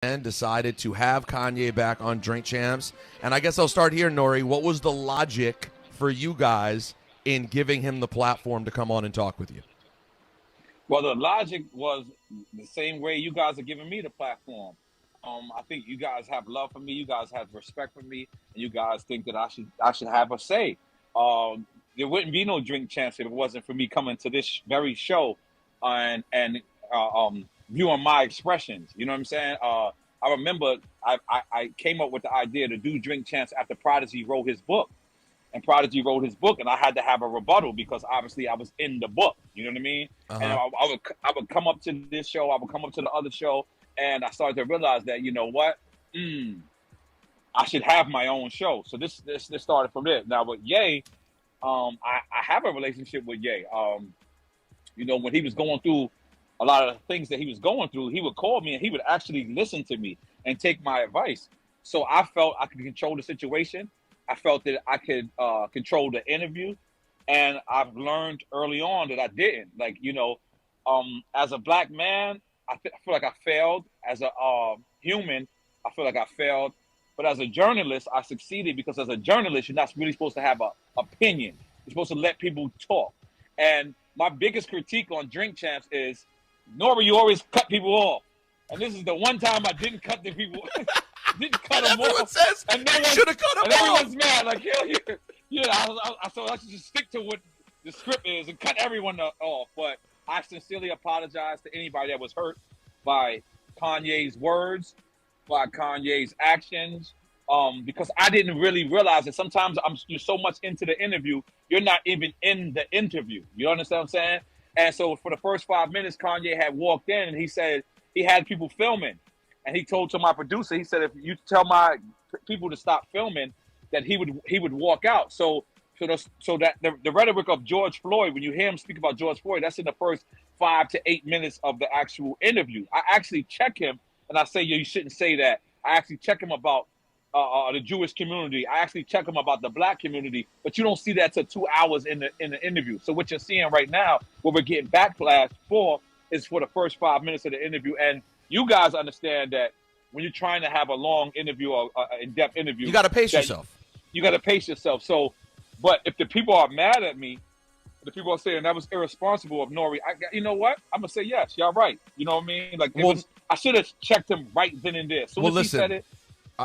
and decided to have Kanye back on Drink Champs. And I guess I'll start here, Nori. What was the logic for you guys in giving him the platform to come on and talk with you? Well, the logic was the same way you guys are giving me the platform. I think you guys have love for me. You guys have respect for me, and you guys think that I should have a say. There wouldn't be no Drink Champs if it wasn't for me coming to this very show and viewing my expressions. You know what I'm saying? I remember I came up with the idea to do Drink Champs after Prodigy wrote his book. And Prodigy wrote his book, and I had to have a rebuttal because obviously I was in the book. You know what I mean? And I would come up to this show, I would come up to the other show, and I started to realize that, you know what, I should have my own show. So this started from there. Now with Ye, I have a relationship with Ye. You know, when he was going through a lot of the things that he was going through, he would call me and he would actually listen to me and take my advice. So I felt I could control the situation. I felt that I could control the interview, and I've learned early on that I didn't. Like, you know, as a black man, I feel like I failed. As a human, I feel like I failed. But as a journalist, I succeeded because as a journalist, you're not really supposed to have an opinion. You're supposed to let people talk. And my biggest critique on Drink Champs is, Nora, you always cut people off. And this is the one time I didn't cut the people didn't cut them Everyone off. says And you should have cut and him off. everyone's mad. Like, so I should just stick to what the script is and cut everyone off. But I sincerely apologize to anybody that was hurt by Kanye's words, by Kanye's actions, because I didn't really realize that sometimes you're so much into the interview, you're not even in the interview. You understand what I'm saying? And so for the first 5 minutes, Kanye had walked in and he said he had people filming. And he told to my producer, he said, if you tell my people to stop filming, that he would walk out. So that the rhetoric of George Floyd, when you hear him speak about George Floyd, that's in the first 5 to 8 minutes of the actual interview. I actually check him and I say, you shouldn't say that. I actually check him about the Jewish community. I actually check him about the black community, but you don't see that till 2 hours in the interview. So what you're seeing right now, what we're getting backlash for, is for the first 5 minutes of the interview. And you guys understand that when you're trying to have a long interview or in-depth interview, You got to pace yourself. You got to pace yourself. So, but if the people are mad at me, the people are saying that was irresponsible of Nori, you know what? I'm gonna say yes, y'all right. You know what I mean? Like, I should have checked him right then and there. So Well, he said listen, it.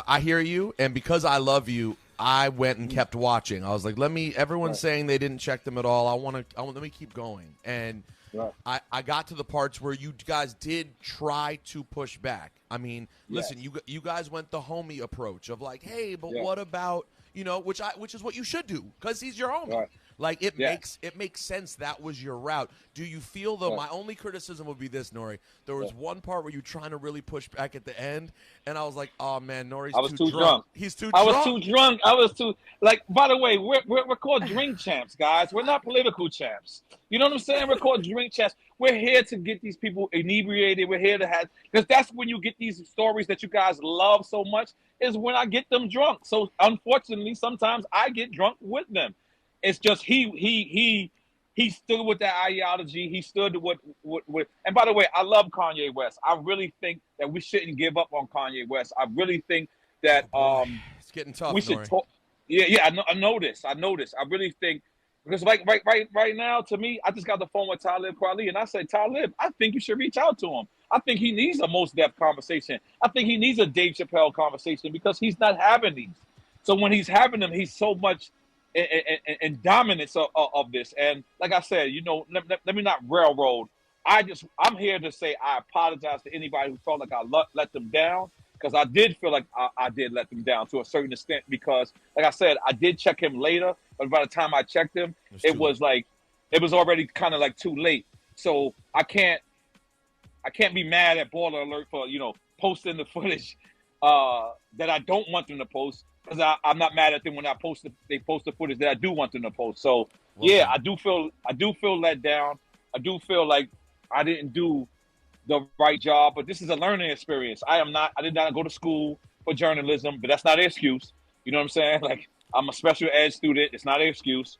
I hear you, and because I love you, I went and kept watching. I was like, everyone's saying they didn't check them at all. Let me keep going. And Right. I got to the parts where you guys did try to push back. I mean, listen, you guys went the homie approach of like, hey, but what about, which is what you should do because he's your homie. Right. Like it makes sense that was your route. Do you feel though? My only criticism would be this, Nori. There was one part where you trying to really push back at the end, and I was like, "Oh man, Nori's too drunk. He's too. I drunk. was too drunk. I was too like. By the way, we're called drink champs, guys. We're not political champs. You know what I'm saying? We're called drink champs. We're here to get these people inebriated. We're here to have because that's when you get these stories that you guys love so much. Is when I get them drunk. So unfortunately, sometimes I get drunk with them. It's just he stood with that ideology. He stood with. And by the way, I love Kanye West. I really think that we shouldn't give up on Kanye West. I really think that it's getting tough. we should Nori. talk. Yeah. I know this. I really think because right now, to me, I just got the phone with Talib Kweli, and I said, Talib, I think you should reach out to him. I think he needs a Most Def conversation. I think he needs a Dave Chappelle conversation because he's not having these. So when he's having them, he's so much in dominance of this. And like I said, let me not railroad. I'm here to say I apologize to anybody who felt like I let them down because I did feel like I did let them down to a certain extent because, like I said, I did check him later, but by the time I checked him, it was already kind of like too late. So I can't be mad at Baller Alert for posting the footage that I don't want them to post. Because I'm not mad at them when they post the footage that I do want them to post. So I do feel let down. I do feel like I didn't do the right job. But this is a learning experience. I did not go to school for journalism, but that's not an excuse. You know what I'm saying? Like I'm a special ed student. It's not an excuse.